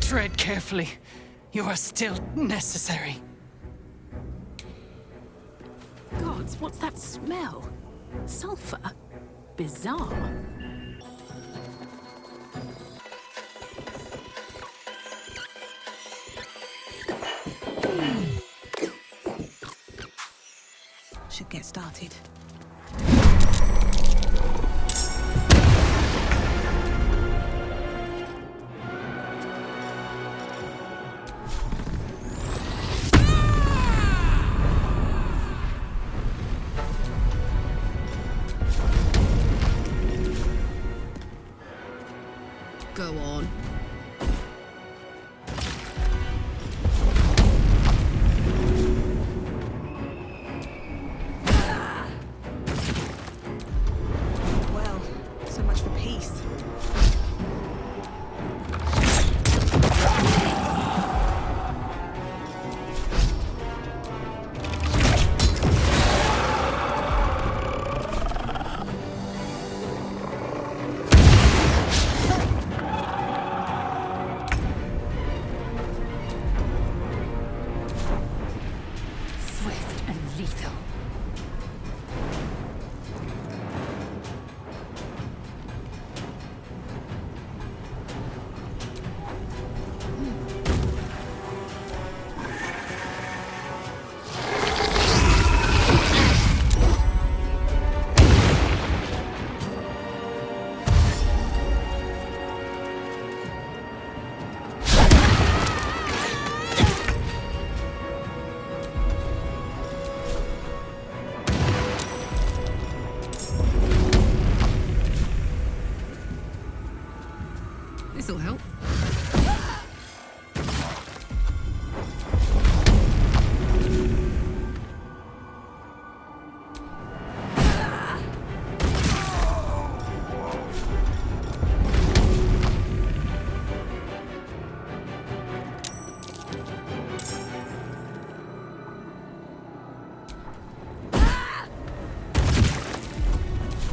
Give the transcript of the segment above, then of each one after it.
Tread carefully. You are still necessary. Gods, what's that smell? Sulfur? Bizarre. Should get started. Go on. Well, so much for peace. Swift and lethal. This'll help.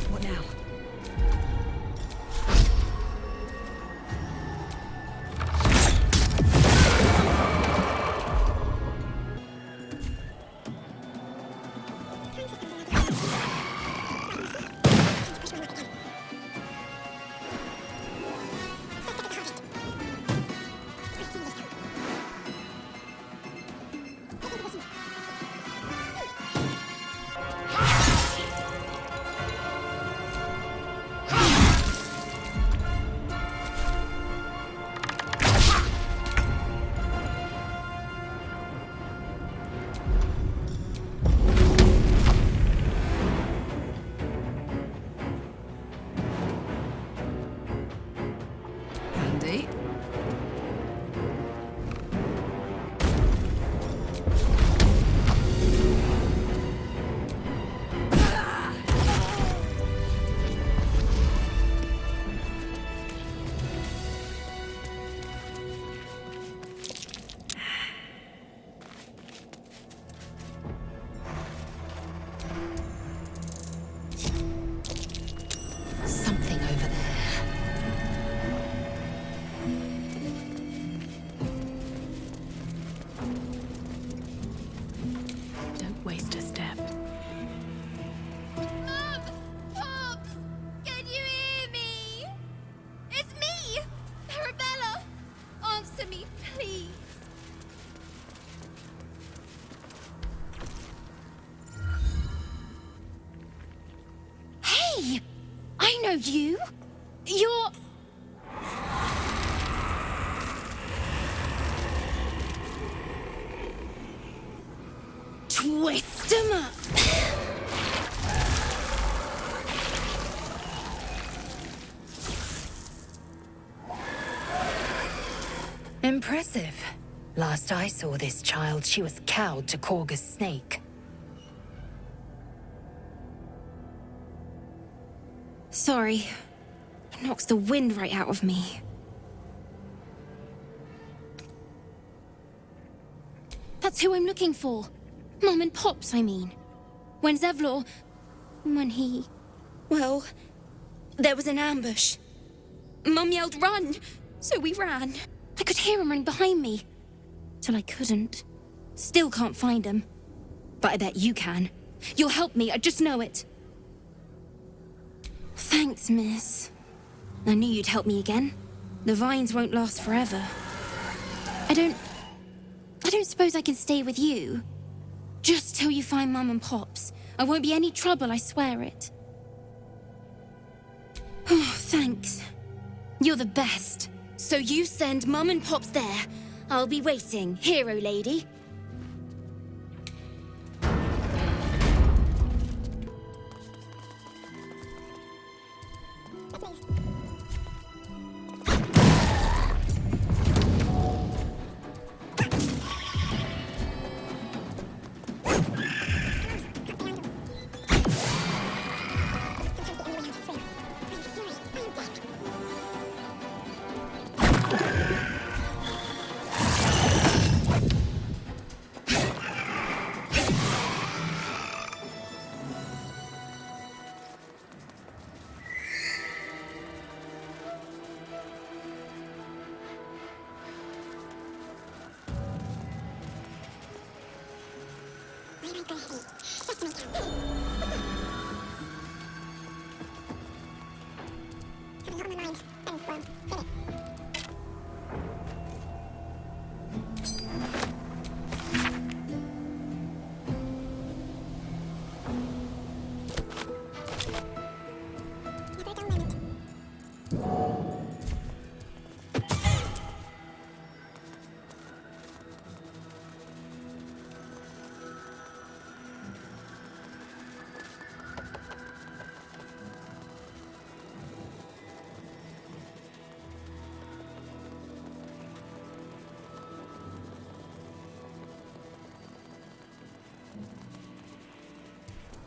What now? Handy. Something over there. Don't waste a step. Mom! Pops! Can you hear me? It's me! Arabella! Answer me, please. Hey! I know you! You're... Twist 'em up! Impressive. Last I saw this child, she was cowed to Korga's snake. Sorry. Knocks the wind right out of me. That's who I'm looking for. Mom and Pops, I mean. When Zevlor... When he... Well, there was an ambush. Mum yelled, "Run!" So we ran. I could hear him running behind me. Till I couldn't. Still can't find him. But I bet you can. You'll help me, I just know it. Thanks, miss. I knew you'd help me again. The vines won't last forever. I don't suppose I can stay with you. Just till you find Mum and Pops. I won't be any trouble, I swear it. Oh, thanks. You're the best. So you send Mum and Pops there. I'll be waiting, hero lady.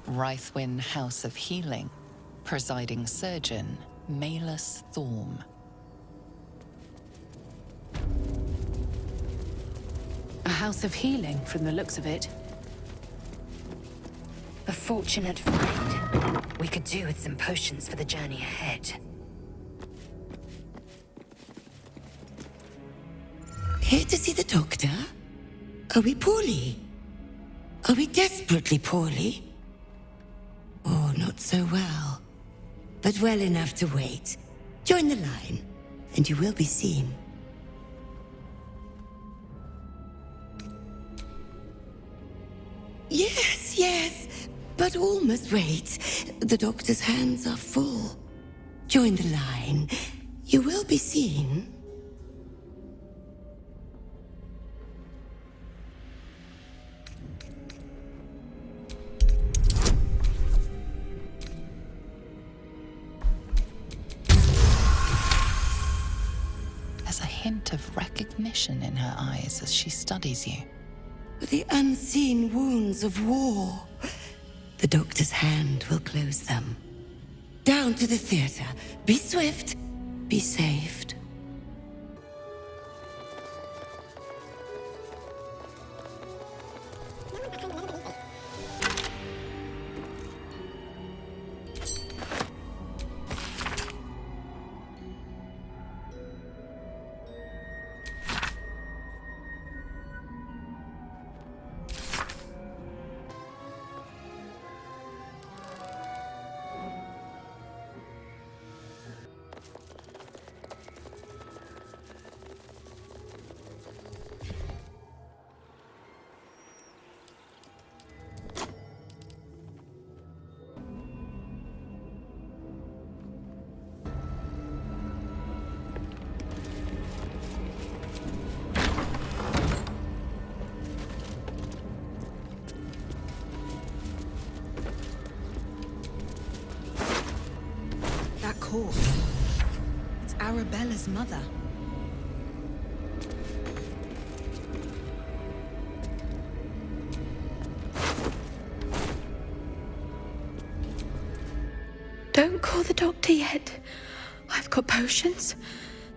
Rythwin House of Healing. Presiding Surgeon, Malus Thorm. A house of healing, from the looks of it. A fortunate find. We could do with some potions for the journey ahead. Here to see the doctor? Are we poorly? Are we desperately poorly? Oh, not so well. But well enough to wait. Join the line, and you will be seen. Yes, but all must wait. The doctor's hands are full. Join the line. You will be seen. There's a hint of recognition in her eyes as she studies you. The unseen wounds of war. The doctor's hand will close them. Down to the theater. Be swift. Be saved. That corpse. It's Arabella's mother. Don't call the doctor yet. I've got potions,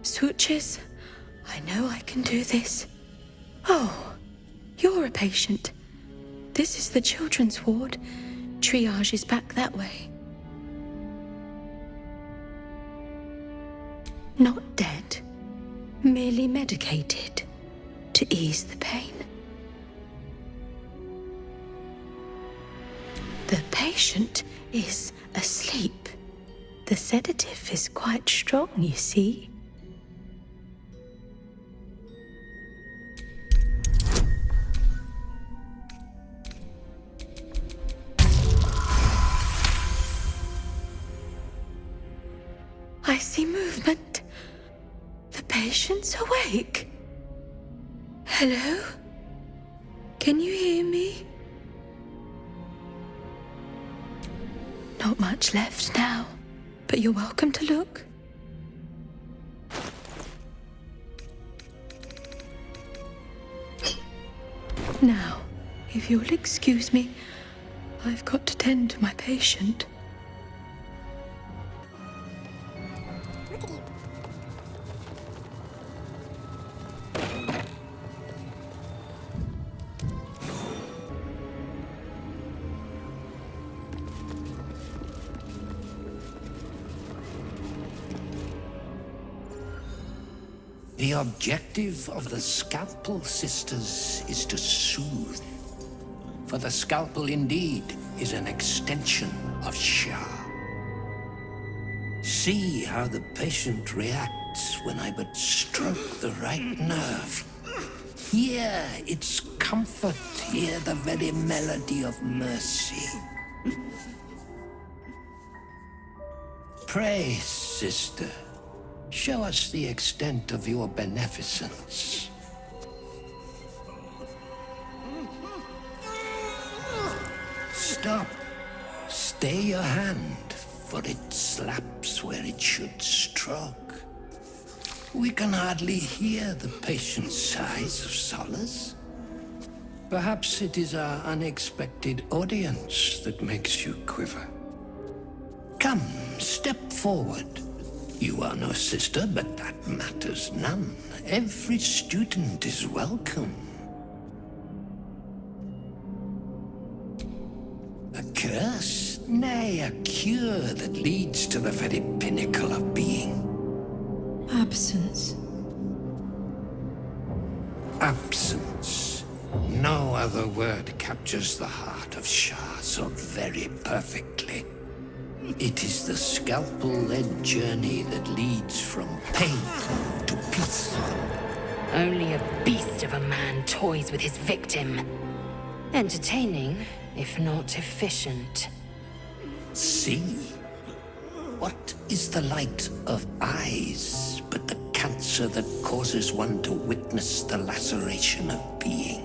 sutures. I know I can do this. Oh, you're a patient. This is the children's ward. Triage is back that way. Not dead. merely medicated to ease the pain. The patient is asleep. The sedative is quite strong, you see. I see movement. The patient's awake. Hello? Can you hear me? Not much left now, but you're welcome to look. Now, if you'll excuse me, I've got to tend to my patient. The objective of the Scalpel Sisters is to soothe. For the Scalpel indeed is an extension of Shah. See how the patient reacts when I but stroke the right nerve. Hear its comfort, hear the very melody of mercy. Pray, sister. Show us the extent of your beneficence. Stop. Stay your hand, for it slaps where it should stroke. We can hardly hear the patient's sighs of solace. Perhaps it is our unexpected audience that makes you quiver. Come, step forward. You are no sister, but that matters none. Every student is welcome. A curse? Nay, a cure that leads to the very pinnacle of being. Absence. Absence. No other word captures the heart of Shah so very perfectly. It is the scalpel-led journey that leads from pain to peace. Only a beast of a man toys with his victim. Entertaining, if not efficient. See? What is the light of eyes but the cancer that causes one to witness the laceration of being?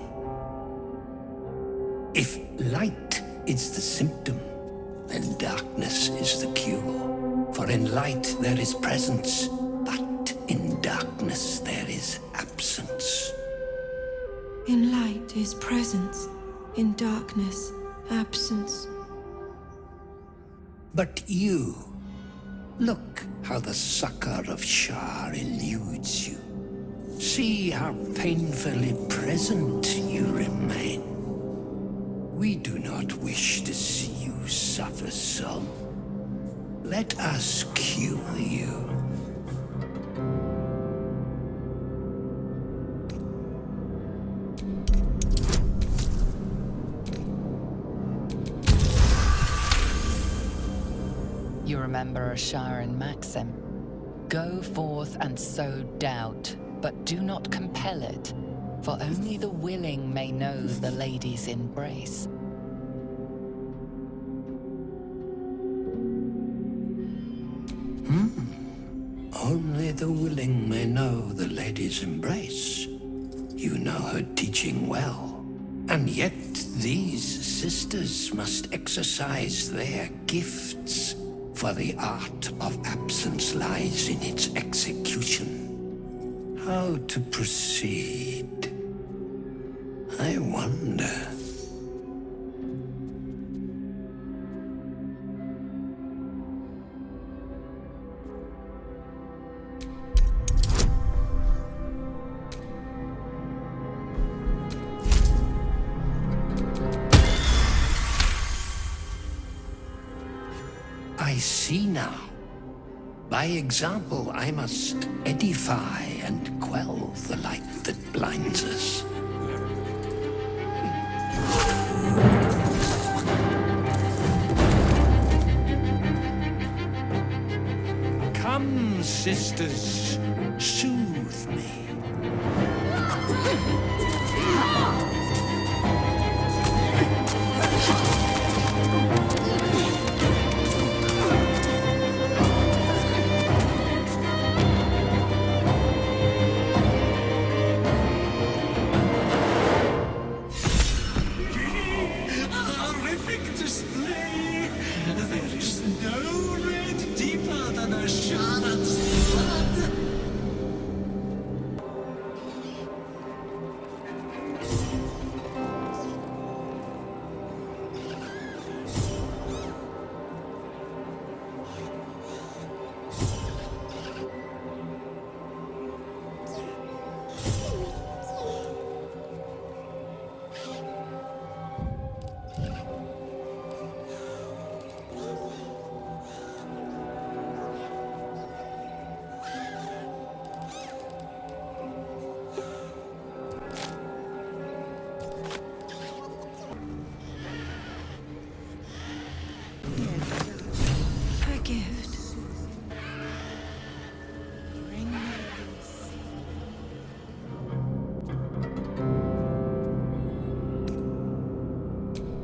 If light is the symptom, then darkness is the cure. For in light there is presence, but in darkness there is absence. In light is presence, in darkness, absence. But you, look how the succor of Shah eludes you. See how painfully present you remain. We do not wish to see you suffer so. Let us cure you. You remember a Sharon maxim. Go forth and sow doubt, but do not compel it, for only the willing may know the lady's embrace. Only the willing may know the lady's embrace. You know her teaching well. And yet these sisters must exercise their gifts, for the art of absence lies in its execution. How to proceed? I wonder. I see now. By example, I must edify and quell the light that blinds us. Come, sisters, soothe me. Horrific display! There is no red deeper than a Sharon's blood!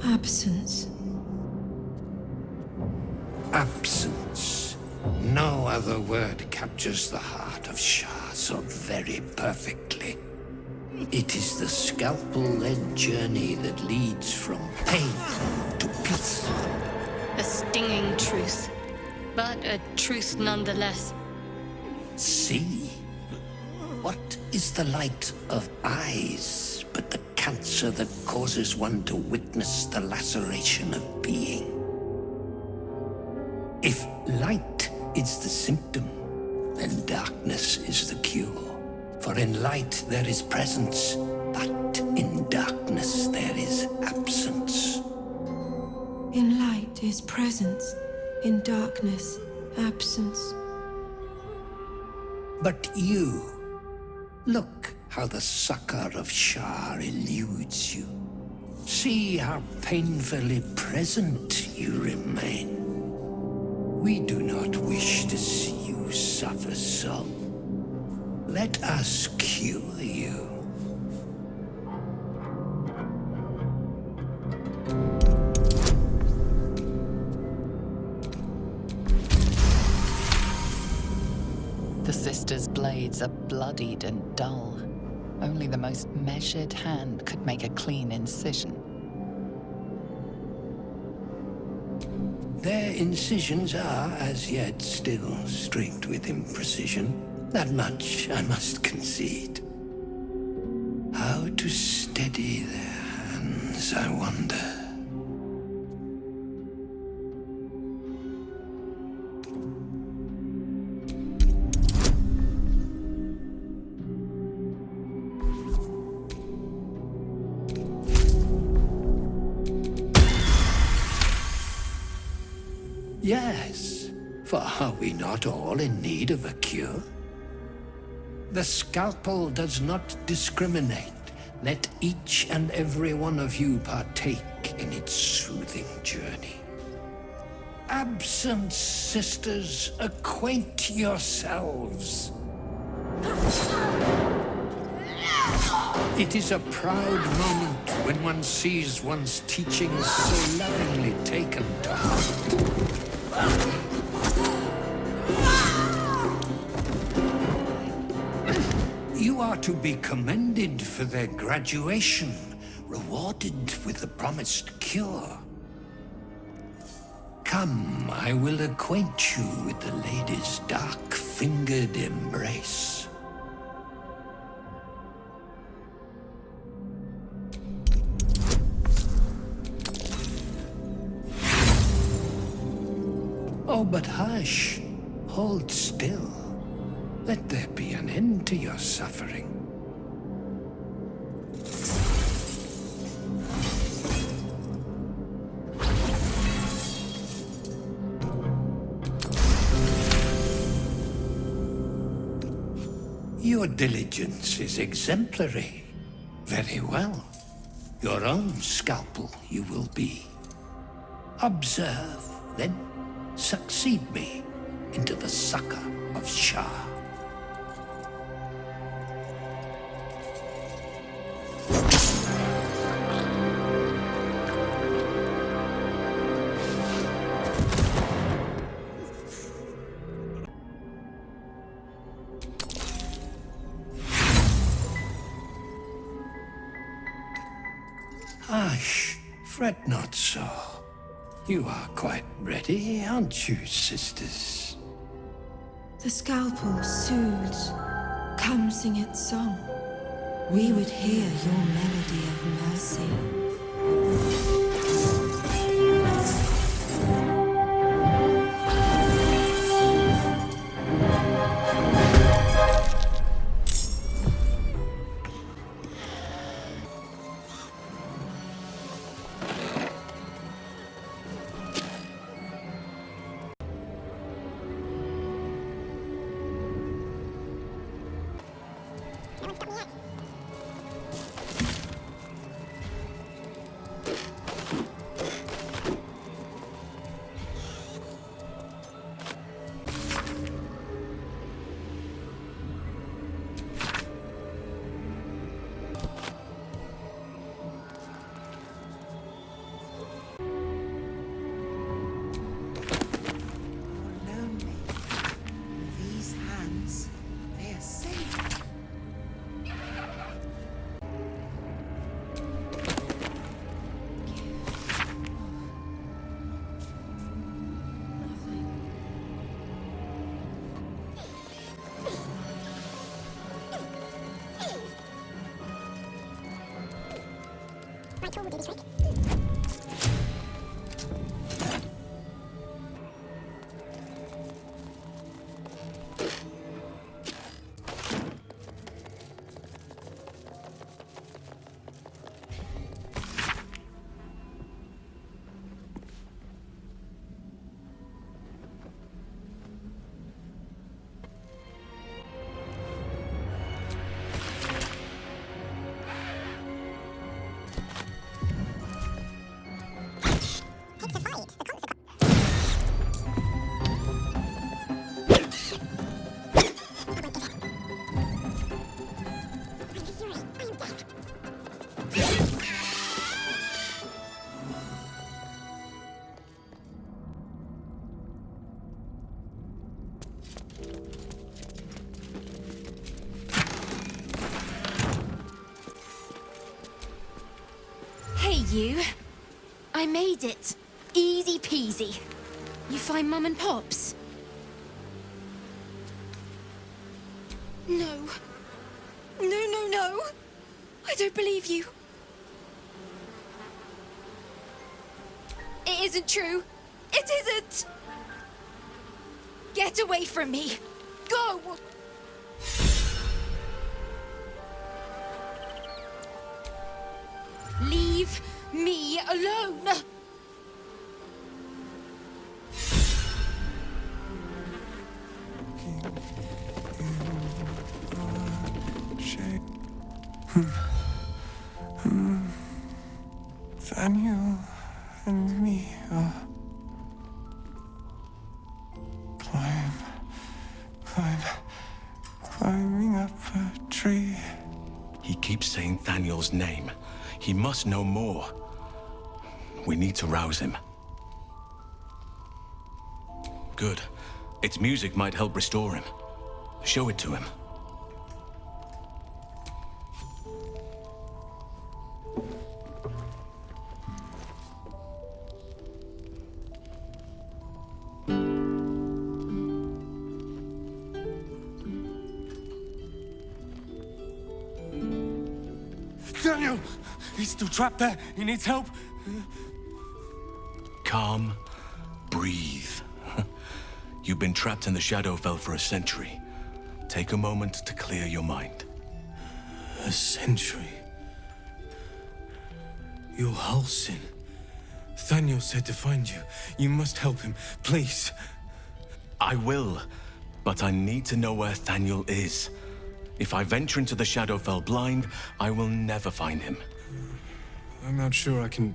Absence. Absence. No other word captures the heart of Shah so very perfectly. It is the scalpel-led journey that leads from pain to peace. A stinging truth, but a truth nonetheless. See? What is the light of eyes but the cancer that causes one to witness the laceration of being? If light is the symptom, then darkness is the cure. For in light there is presence, but in darkness there is absence. In light is presence, in darkness, absence. But you, look how the succor of Shah eludes you. See how painfully present you remain. We do not wish to see you suffer so. Let us cure you. The sisters' blades are bloodied and dull. Only the most measured hand could make a clean incision. Their incisions are, as yet, still streaked with imprecision. That much I must concede. How to steady their hands, I wonder. Yes, for are we not all in need of a cure? The scalpel does not discriminate. Let each and every one of you partake in its soothing journey. Absence, sisters, acquaint yourselves. It is a proud moment when one sees one's teachings so lovingly taken to heart. You are to be commended for their graduation, rewarded with the promised cure. Come, I will acquaint you with the lady's dark-fingered embrace. Oh, but hush. Hold still. Let there be an end to your suffering. Your diligence is exemplary. Very well. Your own scalpel you will be. Observe, then succeed me into the succor of Shah. Hush, fret not so. You are quite ready, aren't you, sisters? The scalpel soothes. Come sing its song. We would hear your melody of mercy. You. I made it. Easy peasy. You find Mum and Pops? No. No. I don't believe you. It isn't true. It isn't. Get away from me. Go! Leave me alone! Daniel and me are climbing up a tree. He keeps saying Thaniel's name. He must know more. We need to rouse him. Good. Its music might help restore him. Show it to him. Daniel! He's still trapped there. He needs help. Calm. Breathe. You've been trapped in the Shadowfell for a century. Take a moment to clear your mind. A century? You're Halsin. Thaniel said to find you. You must help him, please. I will, but I need to know where Thaniel is. If I venture into the Shadowfell blind, I will never find him. I'm not sure I can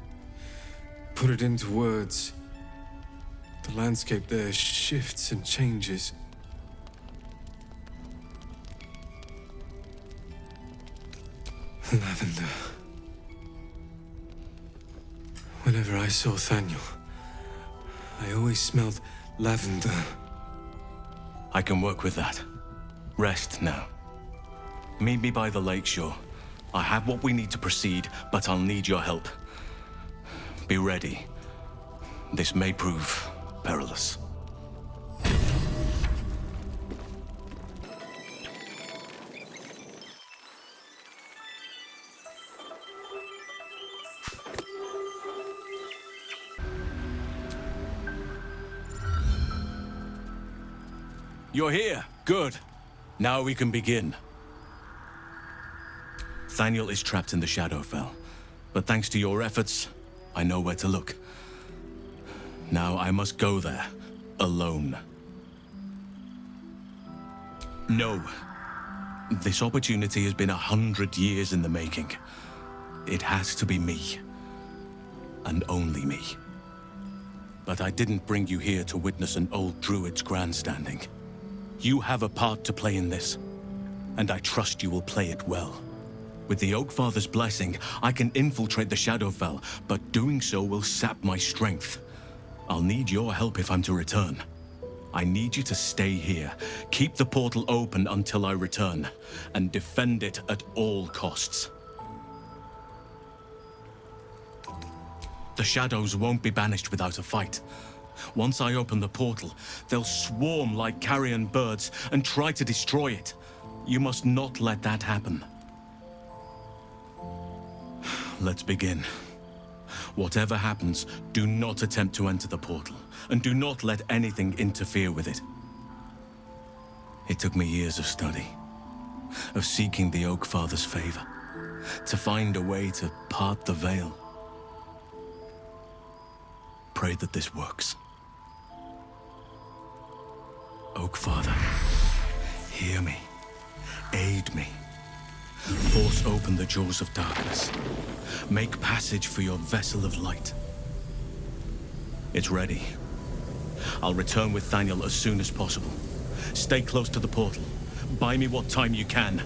put it into words. The landscape there shifts and changes. Lavender. Whenever I saw Thaniel, I always smelled lavender. I can work with that. Rest now. Meet me by the lakeshore. I have what we need to proceed, but I'll need your help. Be ready. This may prove perilous. You're here. Good. Now we can begin. Thaniel is trapped in the Shadowfell, but thanks to your efforts, I know where to look. Now I must go there, alone. No. This opportunity has been 100 years in the making. It has to be me. And only me. But I didn't bring you here to witness an old druid's grandstanding. You have a part to play in this, and I trust you will play it well. With the Oakfather's blessing, I can infiltrate the Shadowfell, but doing so will sap my strength. I'll need your help if I'm to return. I need you to stay here, keep the portal open until I return, and defend it at all costs. The shadows won't be banished without a fight. Once I open the portal, they'll swarm like carrion birds and try to destroy it. You must not let that happen. Let's begin. Whatever happens, do not attempt to enter the portal, and do not let anything interfere with it. It took me years of study, of seeking the Oakfather's favor, to find a way to part the veil. Pray that this works. Oakfather, hear me, aid me. Force open the jaws of darkness. Make passage for your vessel of light. It's ready. I'll return with Thaniel as soon as possible. Stay close to the portal. Buy me what time you can.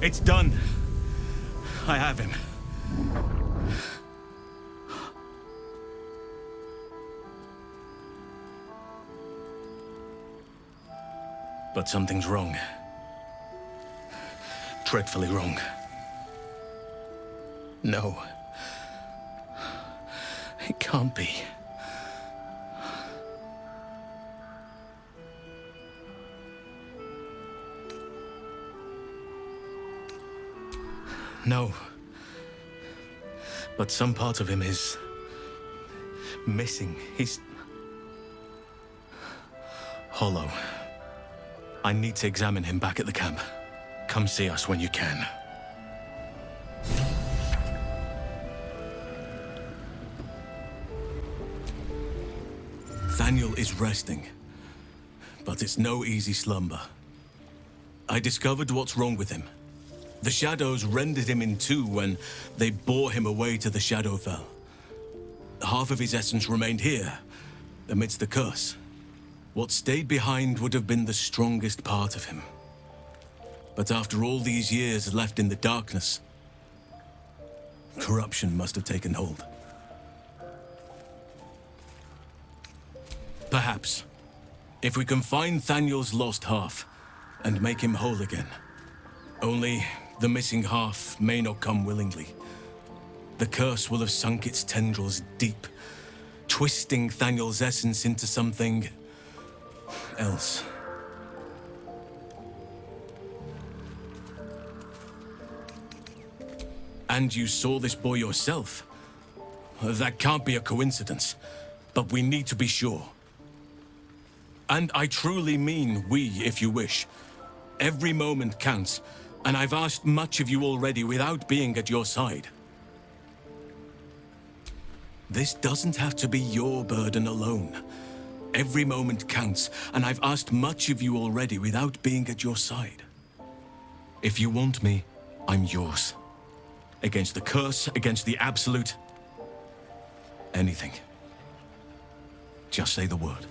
It's done. I have him. But something's wrong. Dreadfully wrong. No. It can't be. No. But some part of him is missing. He's hollow. I need to examine him back at the camp. Come see us when you can. Thaniel is resting, but it's no easy slumber. I discovered what's wrong with him. The shadows rendered him in two when they bore him away to the Shadowfell. Half of his essence remained here, amidst the curse. What stayed behind would have been the strongest part of him. But after all these years left in the darkness, corruption must have taken hold. Perhaps, if we can find Thaniel's lost half and make him whole again. Only the missing half may not come willingly. The curse will have sunk its tendrils deep, twisting Thaniel's essence into something else. And you saw this boy yourself. That can't be a coincidence, but we need to be sure. And I truly mean we, if you wish. Every moment counts, and I've asked much of you already without being at your side. This doesn't have to be your burden alone. Every moment counts, and I've asked much of you already without being at your side. If you want me, I'm yours. Against the curse, against the absolute. Anything. Just say the word.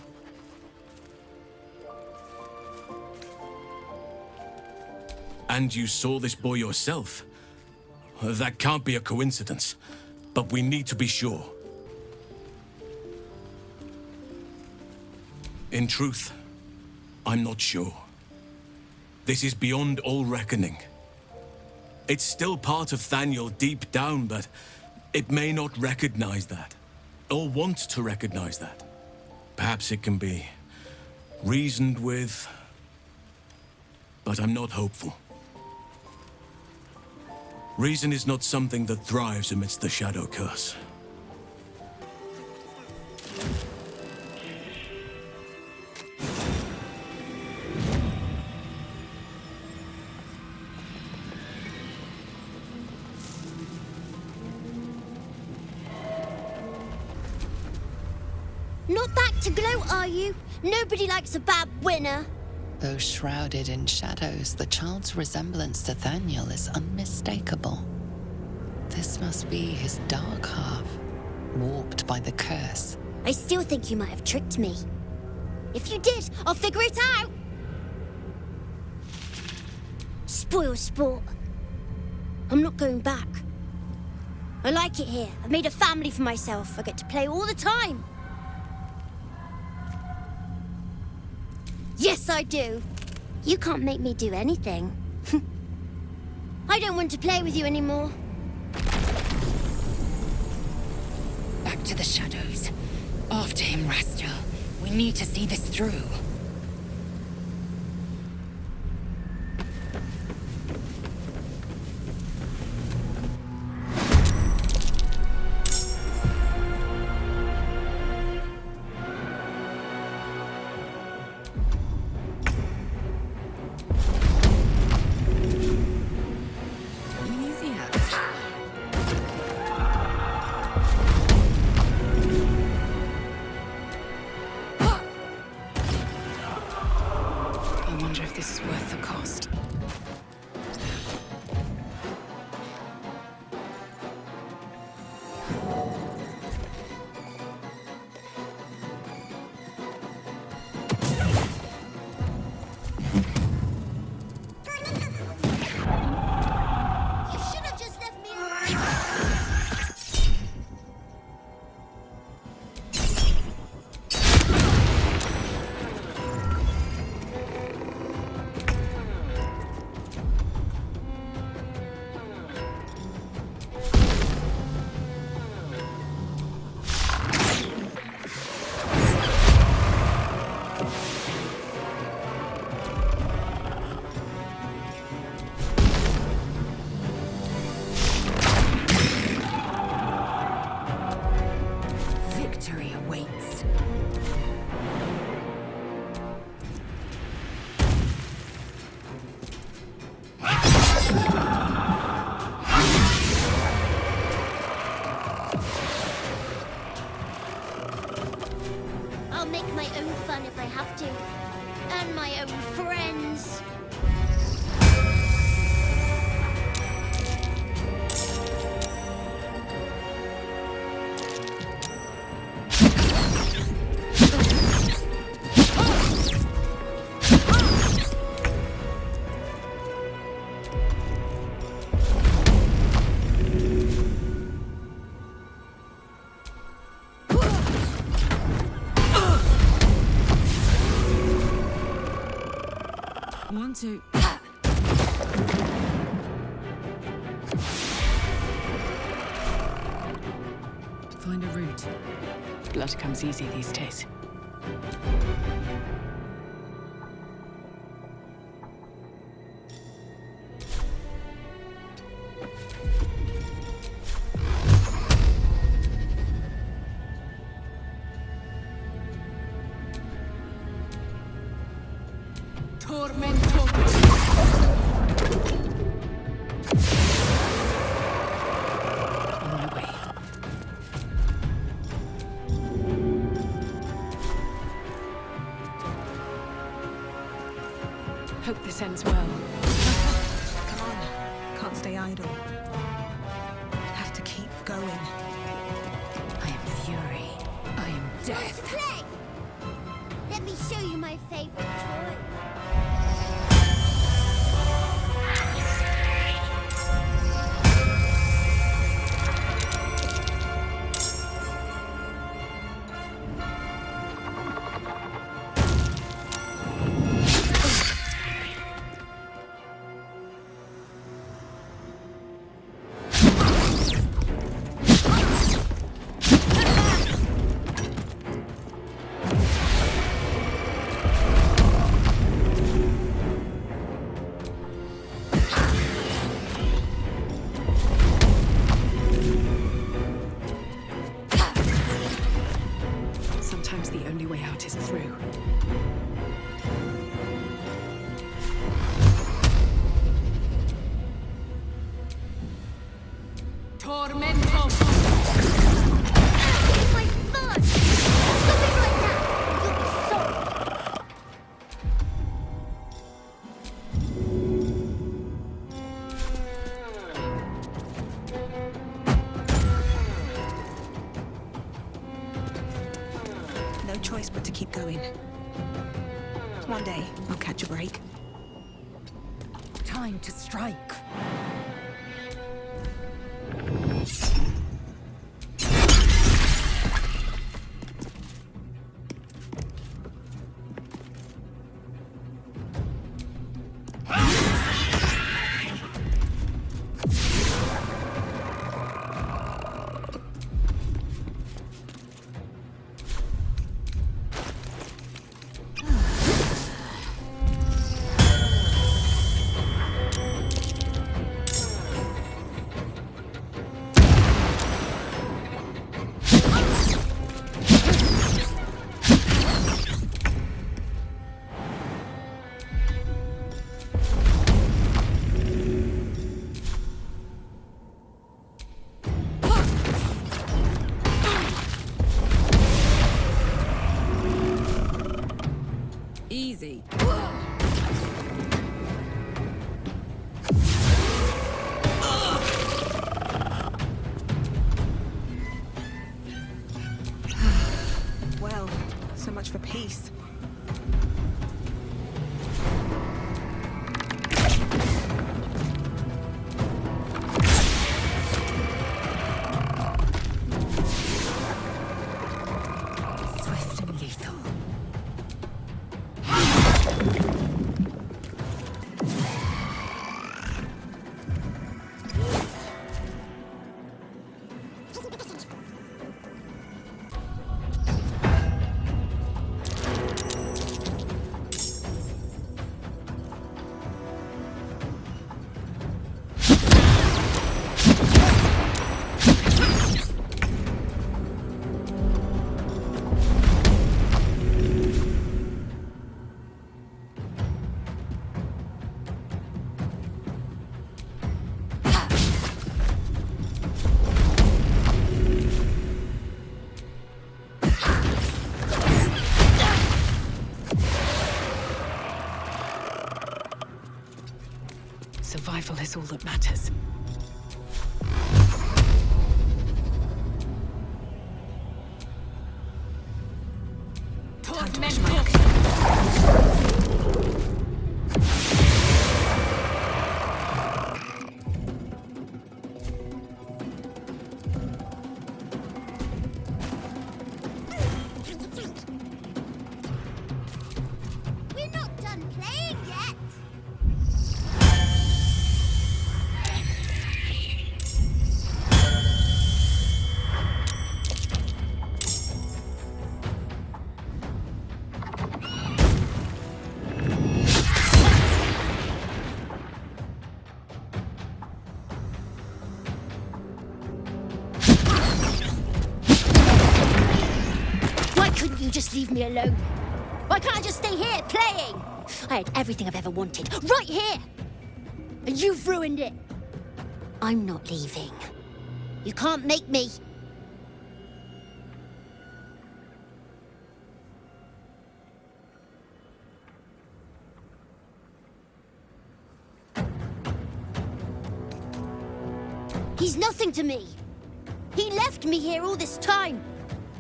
And you saw this boy yourself. That can't be a coincidence, but we need to be sure. In truth, I'm not sure. This is beyond all reckoning. It's still part of Thaniel deep down, but it may not recognize that, or want to recognize that. Perhaps it can be reasoned with, but I'm not hopeful. Reason is not something that thrives amidst the shadow curse. Not back to gloat, are you? Nobody likes a bad winner. Though shrouded in shadows, the child's resemblance to Thaniel is unmistakable. This must be his dark half. warped by the curse. I still think you might have tricked me. If you did, I'll figure it out! Spoil sport. I'm not going back. I like it here. I've made a family for myself. I get to play all the time. Yes, I do. You can't make me do anything. I don't want to play with you anymore. Back to the shadows. After him, Rastel. We need to see this through. I'll make my own fun if I have to. And my own friends. One, two. Find a route. Blood comes easy these days. Hope this ends well. Come on. Can't stay idle. Have to keep going. I am fury. I am death. Play! Let me show you my favorite toy. Sometimes the only way out is through. Tormento! It's my fun! Something like that! You'll be sorry! choice but to keep going. One day, I'll catch a break. Time to strike. Easy. Well, so much for peace. Swift and lethal. Survival is all that matters. Time to push my luck. We're not done playing yet. Why couldn't you just leave me alone? Why can't I just stay here playing? I had everything I've ever wanted, right here! And you've ruined it. I'm not leaving. You can't make me. He's nothing to me. He left me here all this time.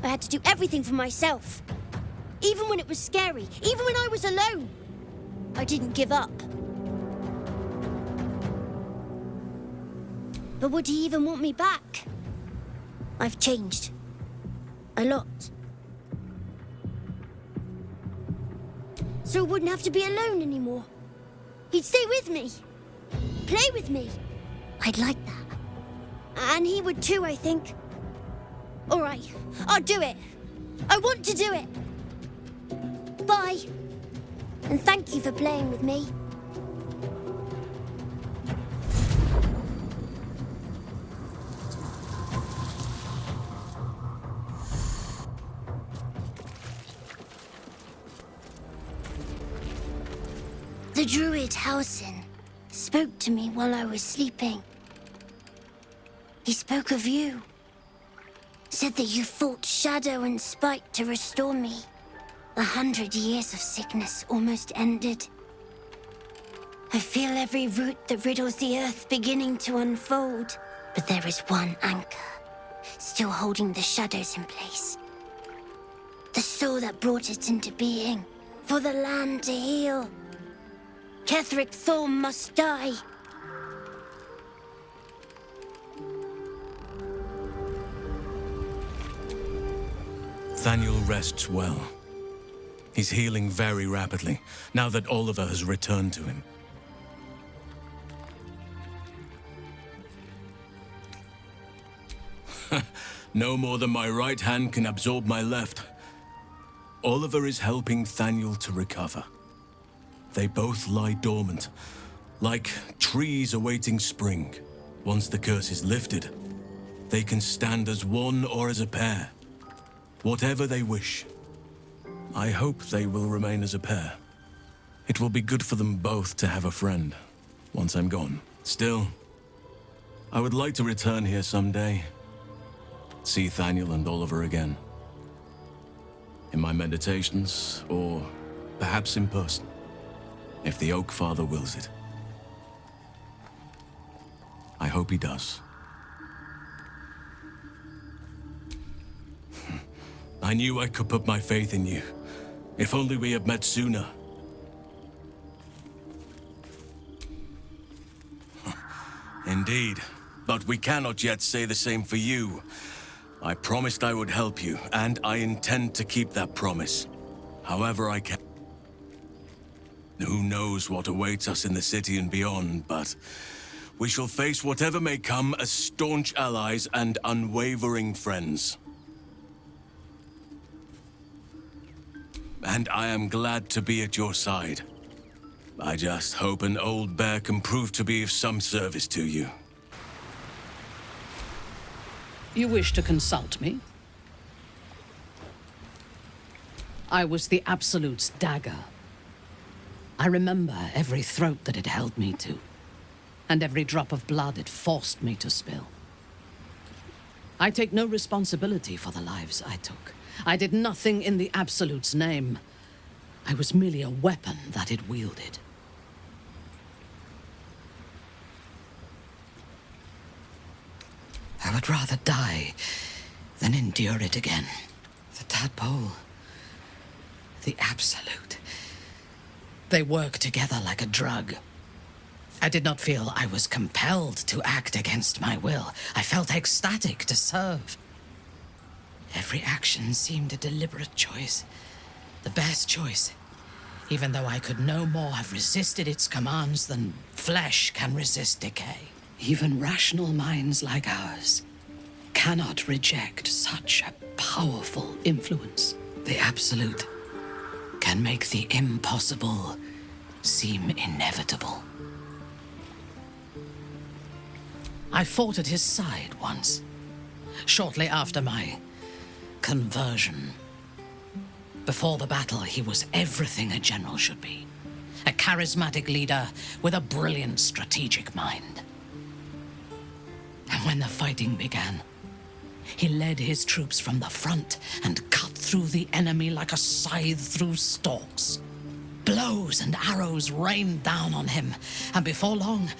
I had to do everything for myself. Even when it was scary, even when I was alone. I didn't give up. But would he even want me back? I've changed. A lot. So I wouldn't have to be alone anymore. He'd stay with me. Play with me. I'd like that. And he would too, I think. All right, I'll do it. I want to do it. Bye. And thank you for playing with me. The druid Halsin spoke to me while I was sleeping. He spoke of you. Said that you fought shadow and spite to restore me. 100 years of sickness almost ended. I feel every root that riddles the earth beginning to unfold. But there is one anchor, still holding the shadows in place. The soul that brought it into being, for the land to heal. Ketheric Thorm must die. Thaniel rests well. He's healing very rapidly, now that Oliver has returned to him. No more than my right hand can absorb my left. Oliver is helping Thaniel to recover. They both lie dormant, like trees awaiting spring. Once the curse is lifted, they can stand as one or as a pair. Whatever they wish. I hope they will remain as a pair. It will be good for them both to have a friend, once I'm gone. Still, I would like to return here someday. See Thaniel and Oliver again. In my meditations, or perhaps in person, if the Oak Father wills it. I hope he does. I knew I could put my faith in you. If only we had met sooner. Indeed, but we cannot yet say the same for you. I promised I would help you, and I intend to keep that promise. However I can. Who knows what awaits us in the city and beyond, but we shall face whatever may come as staunch allies and unwavering friends. And I am glad to be at your side. I just hope an old bear can prove to be of some service to you. You wish to consult me? I was the Absolute's dagger. I remember every throat that it held me to, and every drop of blood it forced me to spill. I take no responsibility for the lives I took. I did nothing in the Absolute's name. I was merely a weapon that it wielded. I would rather die than endure it again. The tadpole, the Absolute, they work together like a drug. I did not feel I was compelled to act against my will. I felt ecstatic to serve. Every action seemed a deliberate choice, the best choice, even though I could no more have resisted its commands than flesh can resist decay. Even rational minds like ours cannot reject such a powerful influence. The Absolute can make the impossible seem inevitable. I fought at his side once, shortly after my conversion. Before the battle, he was everything a general should be. A charismatic leader with a brilliant strategic mind. And when the fighting began, he led his troops from the front and cut through the enemy like a scythe through stalks. Blows and arrows rained down on him, and before long,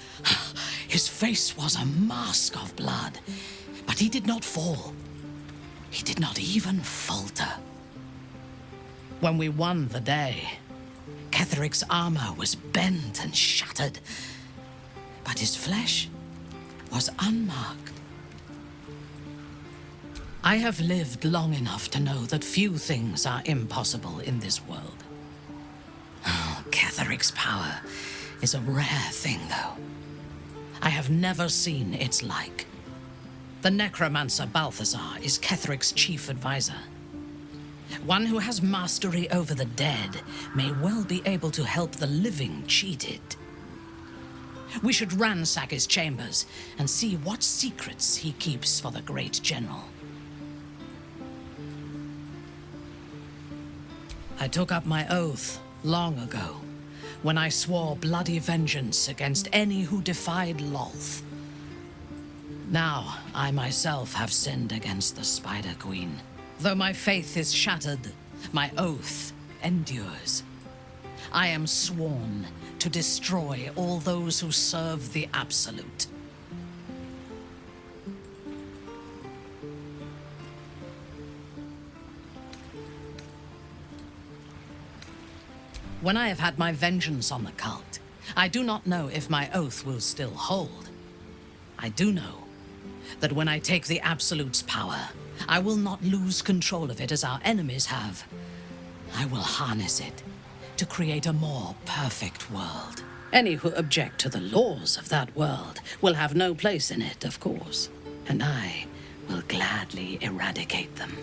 his face was a mask of blood. But he did not fall. He did not even falter. When we won the day, Ketheric's armor was bent and shattered, but his flesh was unmarked. I have lived long enough to know that few things are impossible in this world. Oh, Ketheric's power is a rare thing, though. I have never seen its like. The necromancer Balthazar is Ketheric's chief advisor. One who has mastery over the dead may well be able to help the living cheated. We should ransack his chambers and see what secrets he keeps for the great general. I took up my oath long ago, when I swore bloody vengeance against any who defied Lolth. Now, I myself have sinned against the Spider Queen. Though my faith is shattered, my oath endures. I am sworn to destroy all those who serve the Absolute. When I have had my vengeance on the cult, I do not know if my oath will still hold. I do know that when I take the Absolute's power, I will not lose control of it as our enemies have. I will harness it to create a more perfect world. Any who object to the laws of that world will have no place in it, of course, and I will gladly eradicate them.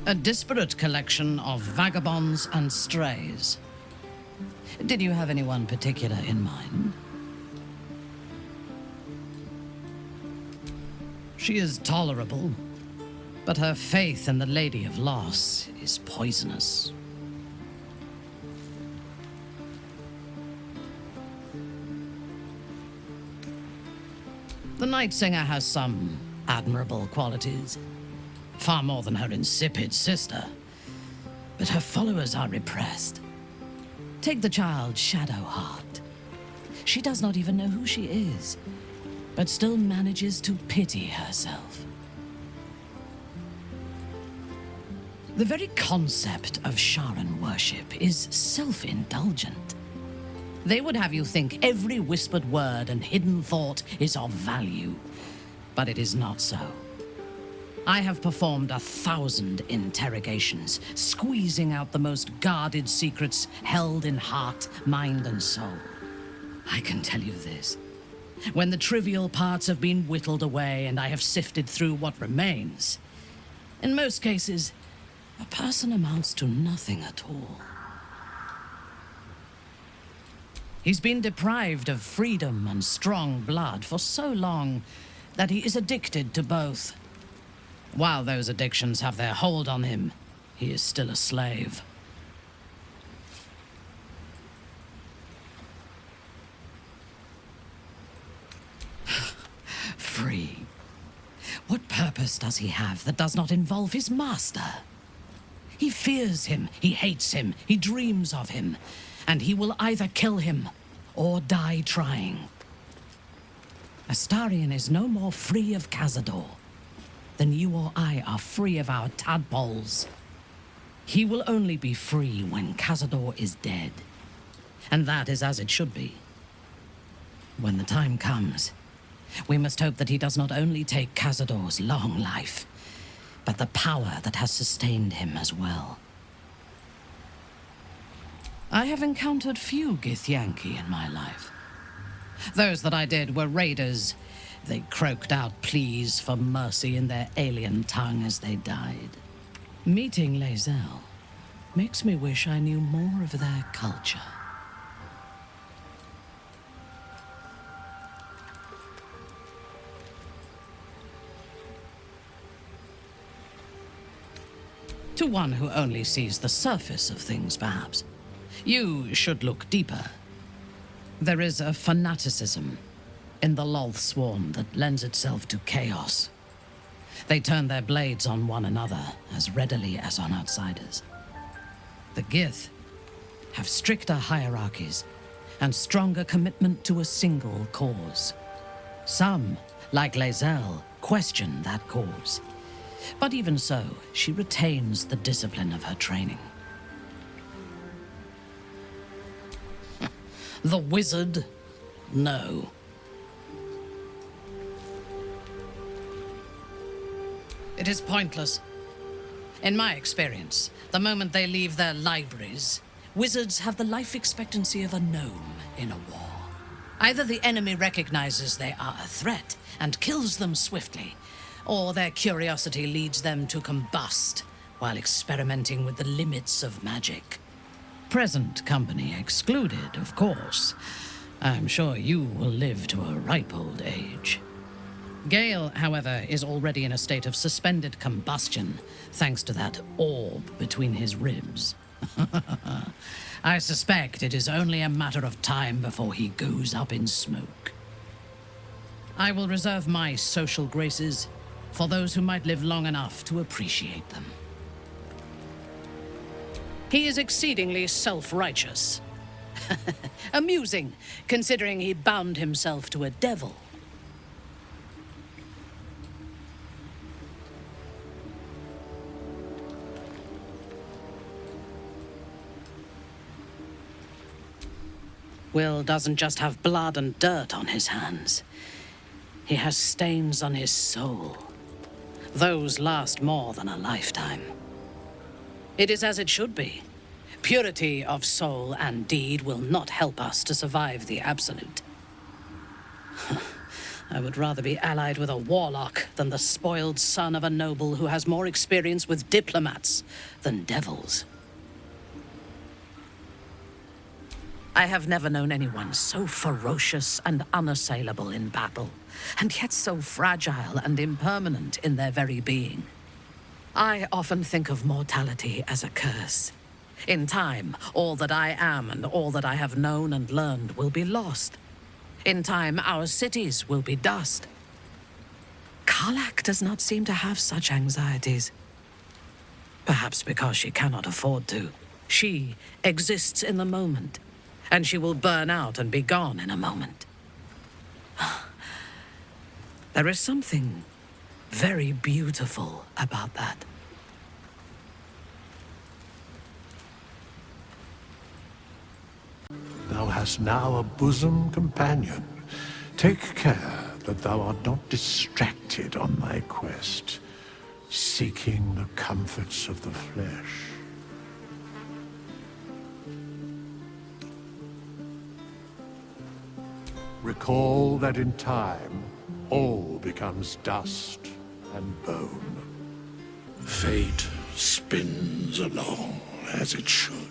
A disparate collection of vagabonds and strays. Did you have anyone particular in mind? She is tolerable, but her faith in the Lady of Loss is poisonous. The Night Singer has some admirable qualities. Far more than her insipid sister. But her followers are repressed. Take the child Shadow Heart. She does not even know who she is, but still manages to pity herself. The very concept of Sharan worship is self-indulgent. They would have you think every whispered word and hidden thought is of value, but it is not so. I have performed 1,000 interrogations, squeezing out the most guarded secrets held in heart, mind, and soul. I can tell you this. When the trivial parts have been whittled away and I have sifted through what remains, in most cases, a person amounts to nothing at all. He's been deprived of freedom and strong blood for so long that he is addicted to both. While those addictions have their hold on him, he is still a slave. Free. What purpose does he have that does not involve his master? He fears him, he hates him, he dreams of him, and he will either kill him or die trying. Astarion is no more free of Cazador than you or I are free of our tadpoles. He will only be free when Cazador is dead, and that is as it should be. When the time comes, we must hope that he does not only take Cazador's long life, but the power that has sustained him as well. I have encountered few Githyanki in my life. Those that I did were raiders. They croaked out pleas for mercy in their alien tongue as they died. Meeting Lae'zel makes me wish I knew more of their culture. To one who only sees the surface of things, perhaps, you should look deeper. There is a fanaticism in the Loth Swarm that lends itself to chaos. They turn their blades on one another as readily as on outsiders. The Gith have stricter hierarchies and stronger commitment to a single cause. Some, like Lae'zel, question that cause. But even so, she retains the discipline of her training. The wizard? No. It is pointless. In my experience, the moment they leave their libraries, wizards have the life expectancy of a gnome in a war. Either the enemy recognizes they are a threat and kills them swiftly, or their curiosity leads them to combust while experimenting with the limits of magic. Present company excluded, of course. I'm sure you will live to a ripe old age. Gale, however, is already in a state of suspended combustion, thanks to that orb between his ribs. I suspect it is only a matter of time before he goes up in smoke. I will reserve my social graces for those who might live long enough to appreciate them. He is exceedingly self-righteous. Amusing, considering he bound himself to a devil. Will doesn't just have blood and dirt on his hands. He has stains on his soul. Those last more than a lifetime. It is as it should be. Purity of soul and deed will not help us to survive the Absolute. I would rather be allied with a warlock than the spoiled son of a noble who has more experience with diplomats than devils. I have never known anyone so ferocious and unassailable in battle, and yet so fragile and impermanent in their very being. I often think of mortality as a curse. In time, all that I am and all that I have known and learned will be lost. In time, our cities will be dust. Karlak does not seem to have such anxieties. Perhaps because she cannot afford to. She exists in the moment, and she will burn out and be gone in a moment. There is something very beautiful about that. Thou hast now a bosom companion. Take care that thou art not distracted on thy quest, seeking the comforts of the flesh. Recall that in time, all becomes dust and bone. Fate spins along as it should.